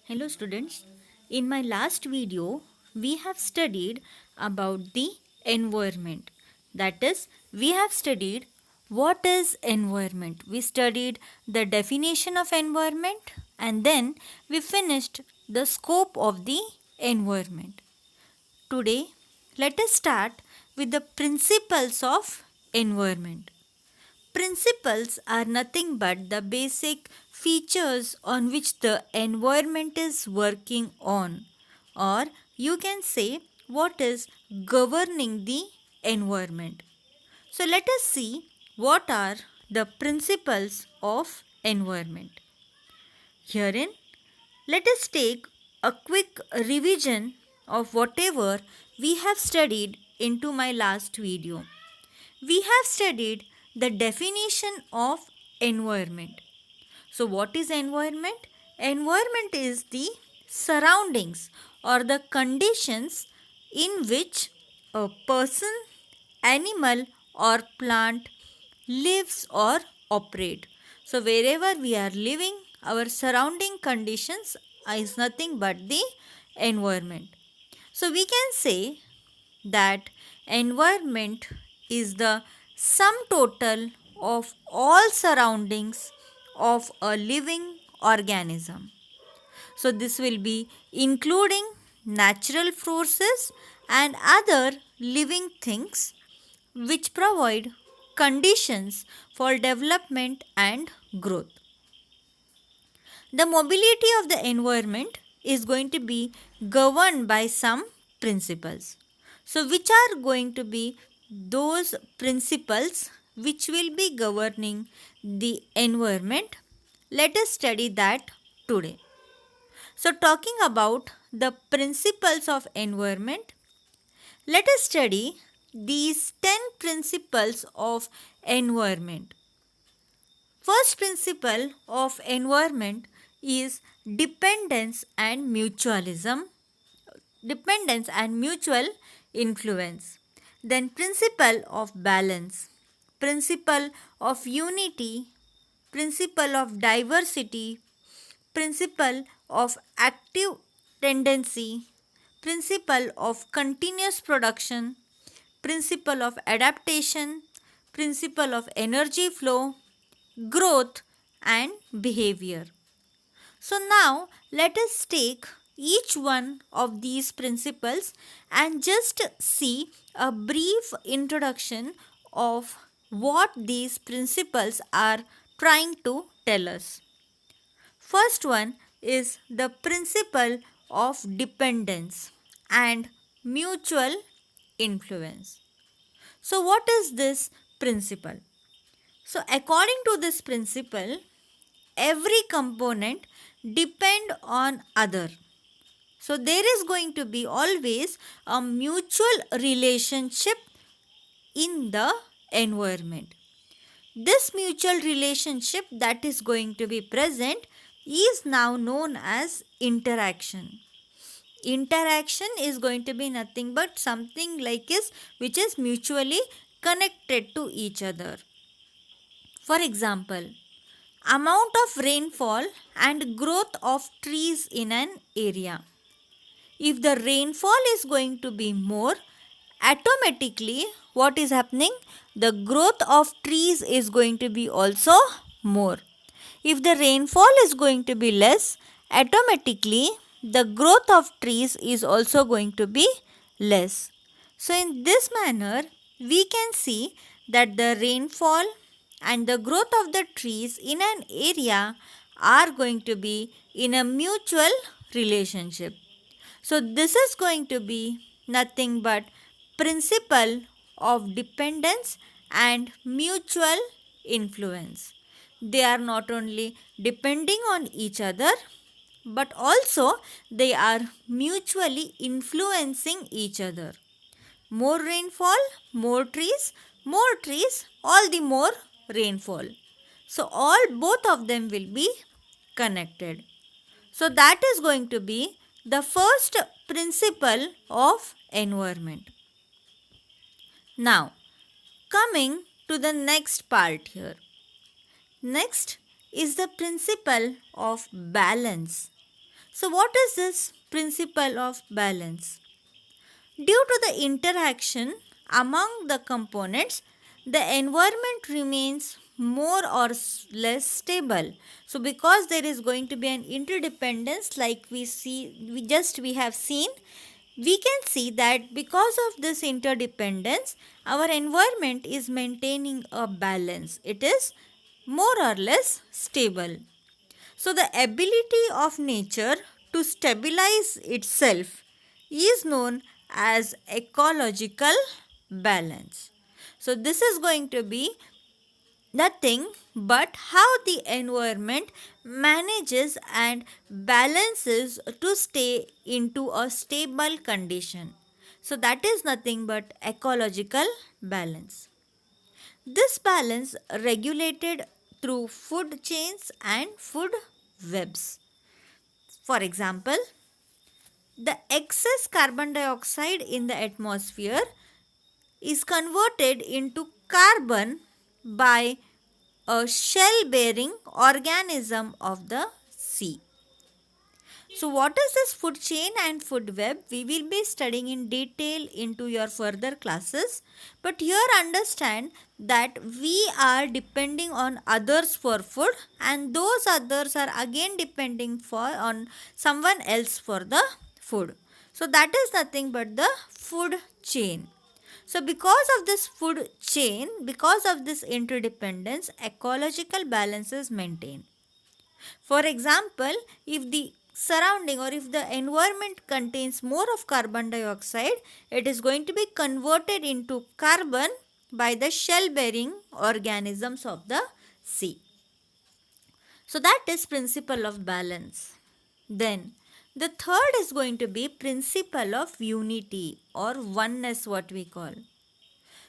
Hello students, in my last video we have studied about the environment. That is, we have studied what is environment. We studied the definition of environment and then we finished the scope of the environment. Today, let us start with the principles of environment. Principles are nothing but the basic features on which the environment is working on, or you can say what is governing the environment. So, let us see what are the principles of environment. Herein, let us take a quick revision of whatever we have studied into my last video. We have studied the definition of environment. So, what is environment? Environment is the surroundings or the conditions in which a person, animal, or plant lives or operate. So, wherever we are living, our surrounding conditions is nothing but the environment. So, we can say that environment is the sum total of all surroundings of a living organism. So, this will be including natural forces and other living things which provide conditions for development and growth. The mobility of the environment is going to be governed by some principles. So, which are going to be those principles which will be governing the environment? Let us study that today. So, talking about the principles of environment, let us study these 10 principles of environment. First principle of environment is dependence and mutualism, dependence and mutual influence. Then principle of balance, principle of unity, principle of diversity, principle of active tendency, principle of continuous production, principle of adaptation, principle of energy flow, growth, and behavior. So, now let us take each one of these principles and just see a brief introduction of what these principles are trying to tell us. First one is the principle of dependence and mutual influence. So, what is this principle? So, according to this principle, every component depend on other. So, there is going to be always a mutual relationship in the environment. This mutual relationship that is going to be present is now known as interaction. Interaction is going to be nothing but something like is which is mutually connected to each other. For example, amount of rainfall and growth of trees in an area. If the rainfall is going to be more, automatically what is happening? The growth of trees is going to be also more. If the rainfall is going to be less, automatically the growth of trees is also going to be less. So, in this manner, we can see that the rainfall and the growth of the trees in an area are going to be in a mutual relationship. So, this is going to be nothing but principle of dependence and mutual influence. They are not only depending on each other, but also they are mutually influencing each other. More rainfall, more trees, all the more rainfall. So, all both of them will be connected. So, that is going to be the first principle of environment. Now, coming to the next part here. Next is the principle of balance. So what is this principle of balance? Due to the interaction among the components, the environment remains more or less stable. So because there is going to be an interdependence, like we have seen, we can see that because of this interdependence, our environment is maintaining a balance. It is more or less stable. So, the ability of nature to stabilize itself is known as ecological balance. So, this is going to be nothing but how the environment manages and balances to stay into a stable condition. So, that is nothing but ecological balance. This balance regulated through food chains and food webs. For example, the excess carbon dioxide in the atmosphere is converted into carbon by a shell bearing organism of the sea. So, what is this food chain and food web? We will be studying in detail into your further classes. But here understand that we are depending on others for food, and those others are again depending on someone else for the food. So, that is nothing but the food chain. So, because of this food chain, because of this interdependence, ecological balance is maintained. For example, if the surrounding or if the environment contains more of carbon dioxide, it is going to be converted into carbon by the shell bearing organisms of the sea. So that is principle of balance. Then the third is going to be principle of unity or oneness, what we call.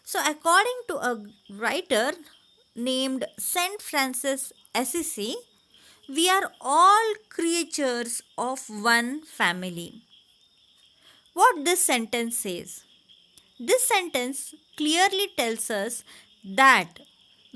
So according to a writer named Saint Francis Assisi, we are all creatures of one family. What this sentence says? This sentence clearly tells us that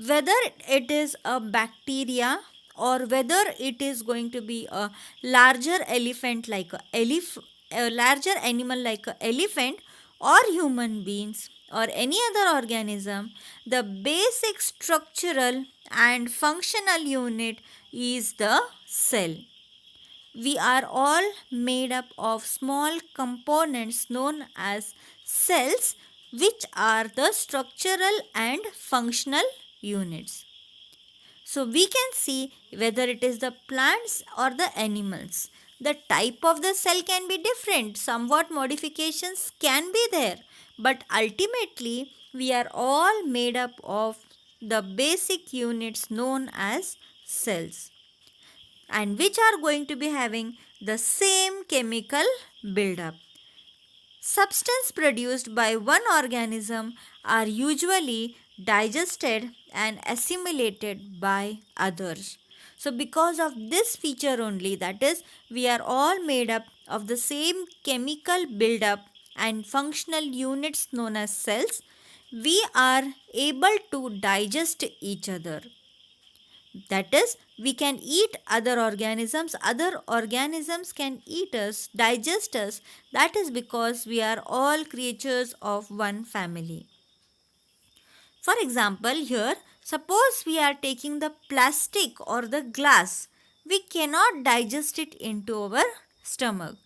whether it is a bacteria or whether it is going to be a larger elephant like a larger animal like a elephant, or human beings or any other organism, the basic structural and functional unit is the cell. We are all made up of small components known as cells, which are the structural and functional units. So we can see whether it is the plants or the animals. The type of the cell can be different, somewhat modifications can be there, but ultimately we are all made up of the basic units known as cells, and which are going to be having the same chemical buildup. Substance produced by one organism are usually digested and assimilated by others. So, because of this feature only, that is, we are all made up of the same chemical buildup and functional units known as cells, we are able to digest each other. That is, we can eat other organisms can eat us, digest us. That is because we are all creatures of one family. For example, here, suppose we are taking the plastic or the glass, we cannot digest it into our stomach.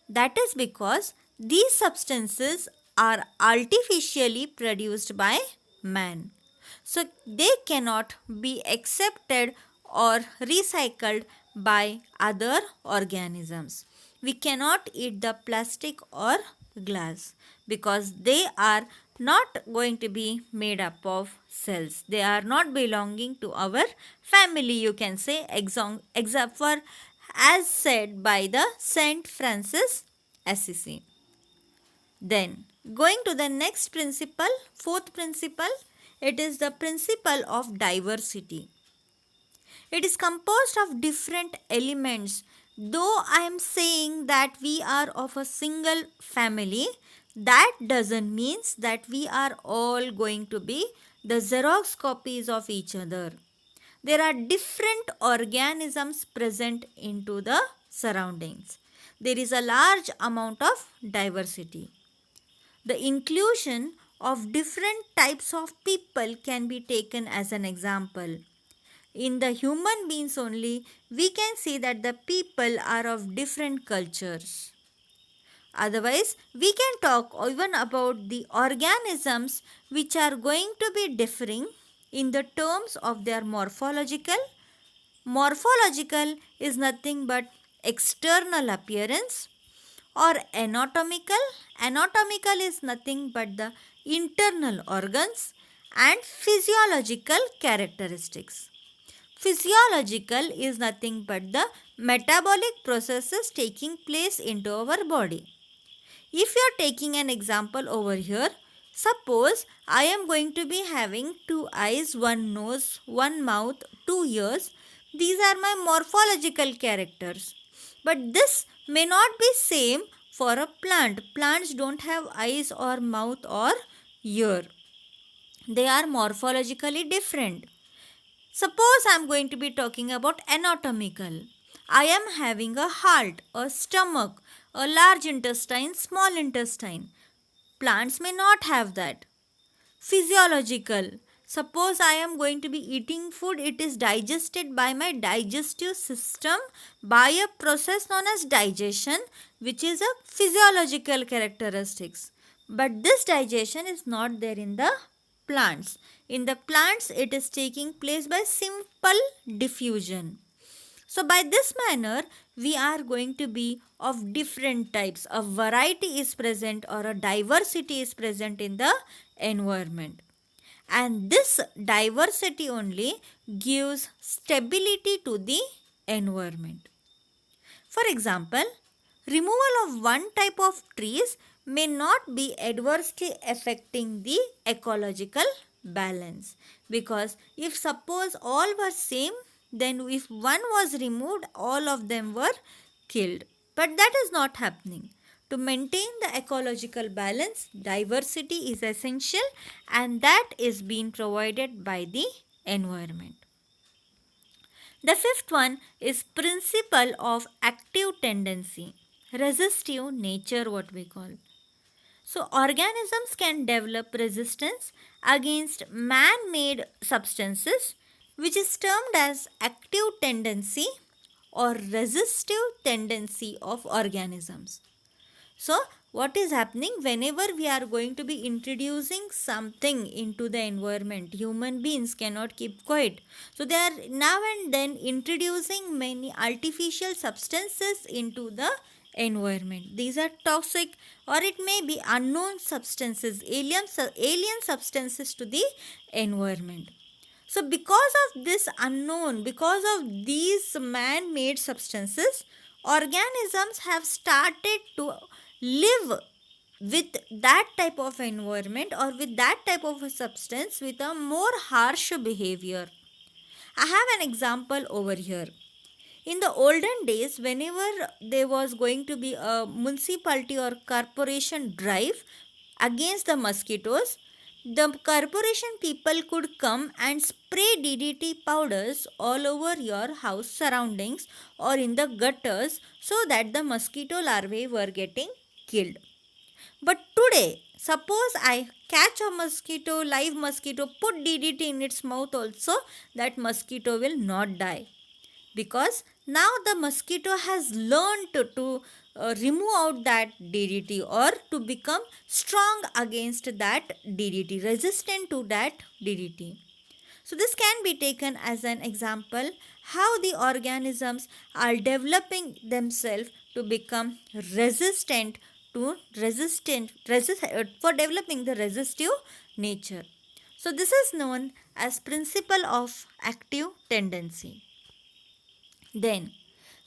That is because these substances are artificially produced by man. So they cannot be accepted or recycled by other organisms. We cannot eat the plastic or glass because they are not going to be made up of cells. They are not belonging to our family, you can say, except for as said by the Saint Francis Assisi. Then, going to the next principle, fourth principle, it is the principle of diversity. It is composed of different elements. Though I am saying that we are of a single family, that doesn't mean that we are all going to be the Xerox copies of each other. There are different organisms present into the surroundings. There is a large amount of diversity. The inclusion of different types of people can be taken as an example. In the human beings only, we can see that the people are of different cultures. Otherwise, we can talk even about the organisms which are going to be differing in the terms of their morphological. Morphological is nothing but external appearance, or anatomical. Anatomical is nothing but the internal organs, and physiological characteristics. Physiological is nothing but the metabolic processes taking place into our body. If you are taking an example over here, suppose I am going to be having two eyes, one nose, one mouth, two ears. These are my morphological characters. But this may not be same for a plant. Plants don't have eyes or mouth or ear. They are morphologically different. Suppose I am going to be talking about anatomical. I am having a heart, a stomach, a large intestine, small intestine. Plants may not have that. Physiological. Suppose I am going to be eating food, it is digested by my digestive system by a process known as digestion, which is a physiological characteristics. But this digestion is not there in the plants. In the plants, it is taking place by simple diffusion. So, by this manner, we are going to be of different types. A variety is present or a diversity is present in the environment. And this diversity only gives stability to the environment. For example, removal of one type of trees may not be adversely affecting the ecological balance, because if suppose all were same, then if one was removed, all of them were killed. But that is not happening. To maintain the ecological balance, diversity is essential, and that is being provided by the environment. The fifth one is principle of active tendency, resistive nature, what we call. So organisms can develop resistance against man-made substances, which is termed as active tendency or resistive tendency of organisms. So, what is happening whenever we are going to be introducing something into the environment? Human beings cannot keep quiet. So, they are now and then introducing many artificial substances into the environment. These are toxic, or it may be unknown substances, alien substances to the environment. So, because of this unknown, because of these man made substances, organisms have started to live with that type of environment or with that type of a substance with a more harsh behavior. I have an example over here. In the olden days, whenever there was going to be a municipality or corporation drive against the mosquitoes, the corporation people could come and spray DDT powders all over your house surroundings or in the gutters so that the mosquito larvae were getting killed. But today, suppose I catch a mosquito, live mosquito, put DDT in its mouth also, that mosquito will not die, because now the mosquito has learned to remove out that DDT or to become strong against that DDT, resistant to that DDT. So this can be taken as an example how the organisms are developing themselves to become resistant for developing the resistive nature. So this is known as principle of active tendency. Then,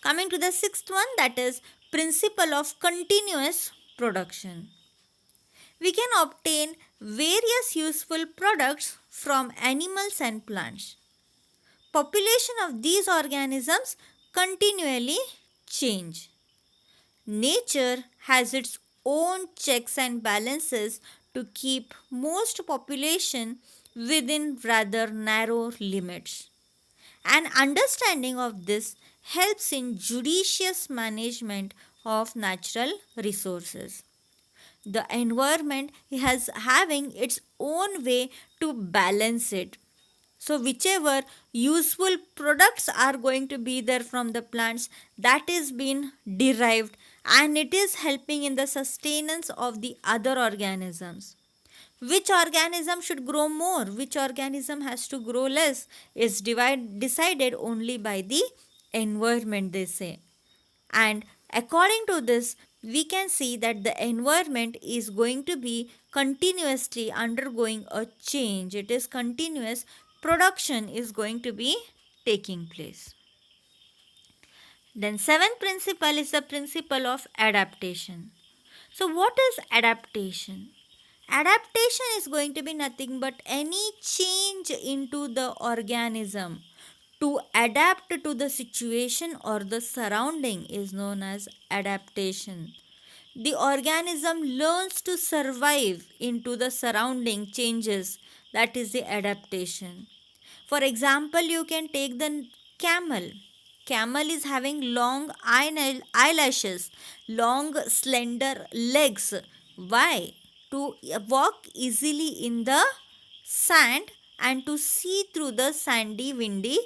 coming to the sixth one, that is principle of continuous production. We can obtain various useful products from animals and plants. Population of these organisms continually change. Nature has its own checks and balances to keep most population within rather narrow limits. An understanding of this helps in judicious management of natural resources. The environment has having its own way to balance it. So whichever useful products are going to be there from the plants, that is being derived, and it is helping in the sustenance of the other organisms. Which organism should grow more, which organism has to grow less, is decided only by the environment, they say. And according to this, we can see that the environment is going to be continuously undergoing a change. It is continuous production is going to be taking place. Then seventh principle is the principle of adaptation. So what is adaptation? Adaptation is going to be nothing but any change into the organism to adapt to the situation or the surrounding is known as adaptation. The organism learns to survive into the surrounding changes, that is the adaptation. For example, you can take the camel. Camel is having long eyelashes, long slender legs. Why? To walk easily in the sand and to see through the sandy, windy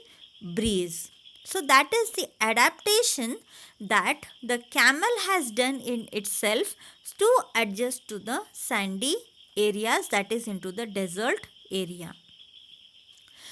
breeze. So, that is the adaptation that the camel has done in itself to adjust to the sandy areas, that is into the desert area.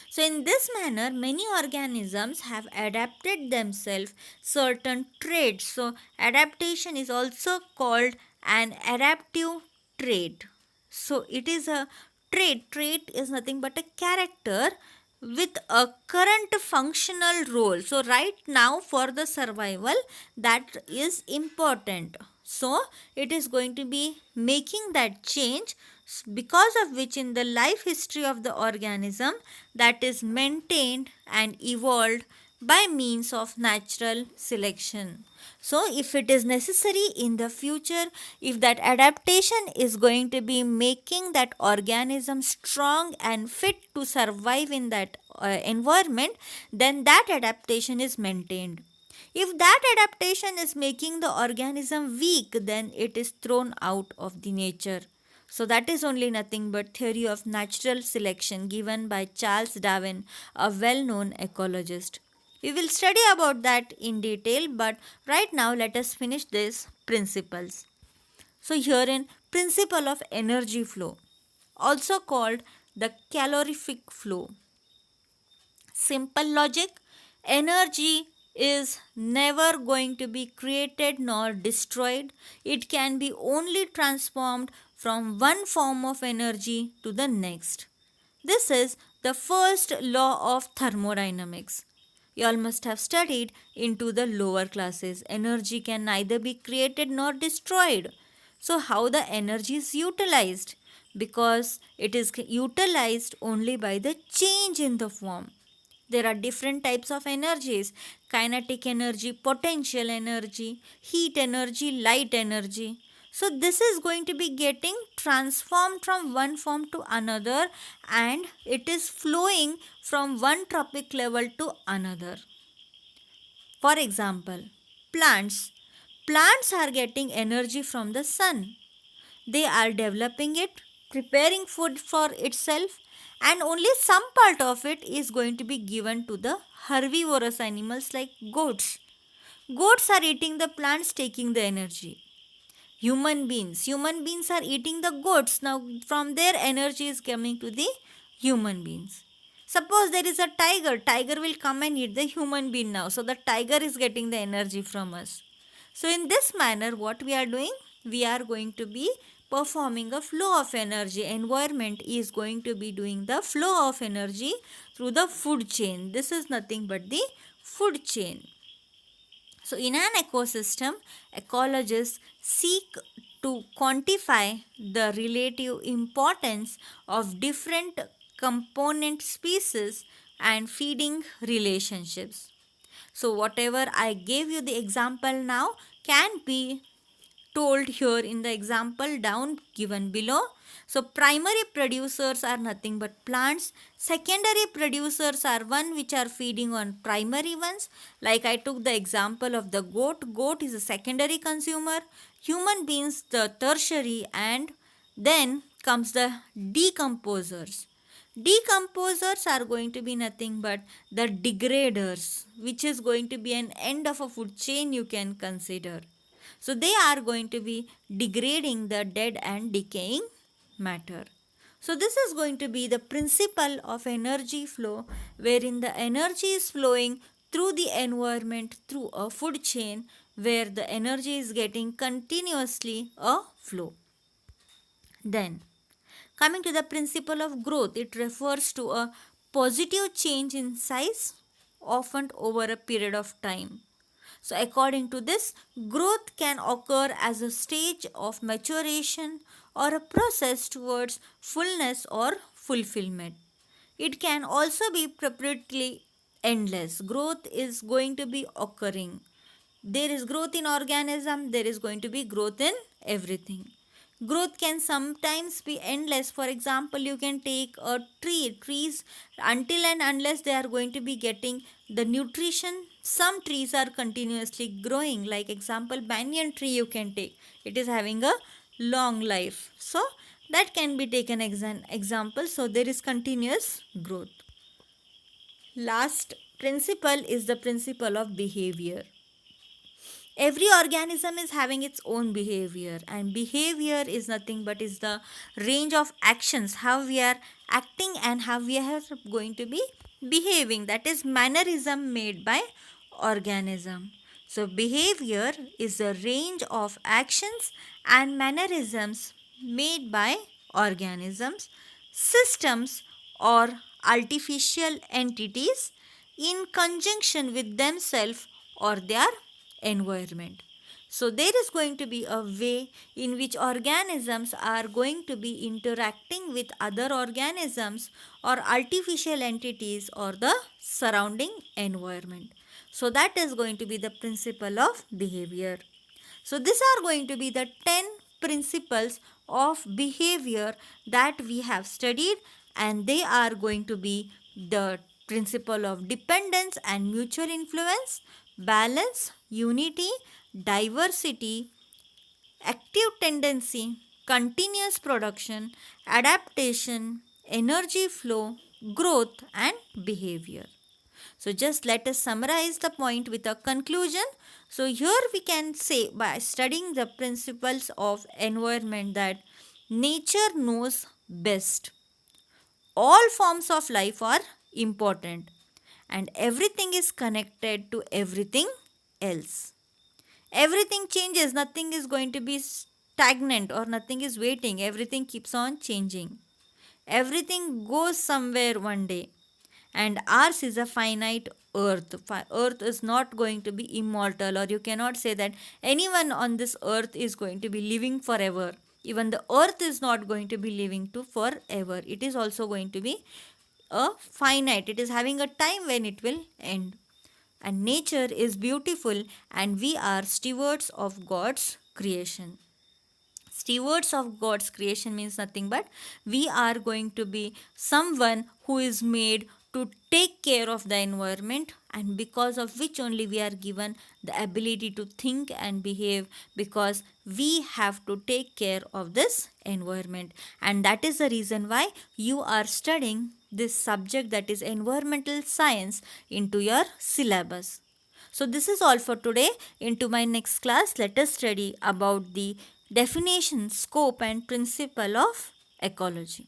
So, in this manner, many organisms have adapted themselves certain traits. So, adaptation is also called an adaptive trait. So, it is a trait. Trait is nothing but a character with a current functional role. So, right now, for the survival, that is important. So, it is going to be making that change, because of which in the life history of the organism, that is maintained and evolved by means of natural selection. So if it is necessary in the future, if that adaptation is going to be making that organism strong and fit to survive in that environment, then that adaptation is maintained. If that adaptation is making the organism weak, then it is thrown out of the nature. So that is only nothing but theory of natural selection given by Charles Darwin, a well-known ecologist. We will study about that in detail, but right now let us finish these principles. So herein principle of energy flow, also called the calorific flow. Simple logic, energy is never going to be created nor destroyed. It can be only transformed from one form of energy to the next. This is the first law of thermodynamics. You all must have studied into the lower classes. Energy can neither be created nor destroyed. So, how the energy is utilized? Because it is utilized only by the change in the form. There are different types of energies: kinetic energy, potential energy, heat energy, light energy. So, this is going to be getting transformed from one form to another, and it is flowing from one tropic level to another. For example, plants. Plants are getting energy from the sun. They are developing it, preparing food for itself, and only some part of it is going to be given to the herbivorous animals like goats. Goats are eating the plants, taking the energy. Human beings are eating the goats. Now, from their energy is coming to the human beings. Suppose there is a tiger, tiger will come and eat the human being now. So, the tiger is getting the energy from us. So, in this manner, what we are doing? We are going to be performing a flow of energy. Environment is going to be doing the flow of energy through the food chain. This is nothing but the food chain. So, in an ecosystem, ecologists seek to quantify the relative importance of different component species and feeding relationships. So, whatever I gave you the example now can be told here in the example down given below. So primary producers are nothing but plants. Secondary producers are one which are feeding on primary ones. Like I took the example of the goat. Goat is a secondary consumer. Human beings the tertiary, and then comes the decomposers. Decomposers are going to be nothing but the degraders, which is going to be an end of a food chain you can consider. So they are going to be degrading the dead and decaying matter. So this is going to be the principle of energy flow, wherein the energy is flowing through the environment through a food chain where the energy is getting continuously a flow. Then coming to the principle of growth, it refers to a positive change in size, often over a period of time. So, according to this, growth can occur as a stage of maturation or a process towards fullness or fulfillment. It can also be perpetually endless. Growth is going to be occurring. There is growth in organism, there is going to be growth in everything. Growth can sometimes be endless. For example, you can take a trees until and unless they are going to be getting the nutrition. Some trees are continuously growing, like example banyan tree you can take. It is having a long life. So that can be taken as an example. So there is continuous growth. Last principle is the principle of behavior. Every organism is having its own behavior, and behavior is nothing but is the range of actions, how we are acting and how we are going to be behaving. That is mannerism made by organism. So behavior is the range of actions and mannerisms made by organisms, systems, or artificial entities in conjunction with themselves or their environment. So there is going to be a way in which organisms are going to be interacting with other organisms or artificial entities or the surrounding environment. So that is going to be the principle of behavior. So these are going to be the 10 principles of behavior that we have studied, and they are going to be the principle of dependence and mutual influence, balance, unity, diversity, active tendency, continuous production, adaptation, energy flow, growth, and behavior. So, just let us summarize the point with a conclusion. So, here we can say by studying the principles of environment that nature knows best. All forms of life are important, and everything is connected to everything else. Everything changes, nothing is going to be stagnant or nothing is waiting, everything keeps on changing. Everything goes somewhere one day, and ours is a finite earth. Earth is not going to be immortal, or you cannot say that anyone on this earth is going to be living forever. Even the earth is not going to be living to forever. It is also going to be a finite. It is having a time when it will end. And nature is beautiful, and we are stewards of God's creation. Stewards of God's creation means nothing but we are going to be someone who is made to take care of the environment, and because of which only we are given the ability to think and behave, because we have to take care of this environment. And that is the reason why you are studying this subject, that is environmental science, into your syllabus. So this is all for today. Into my next class, let us study about the definition, scope and principle of ecology.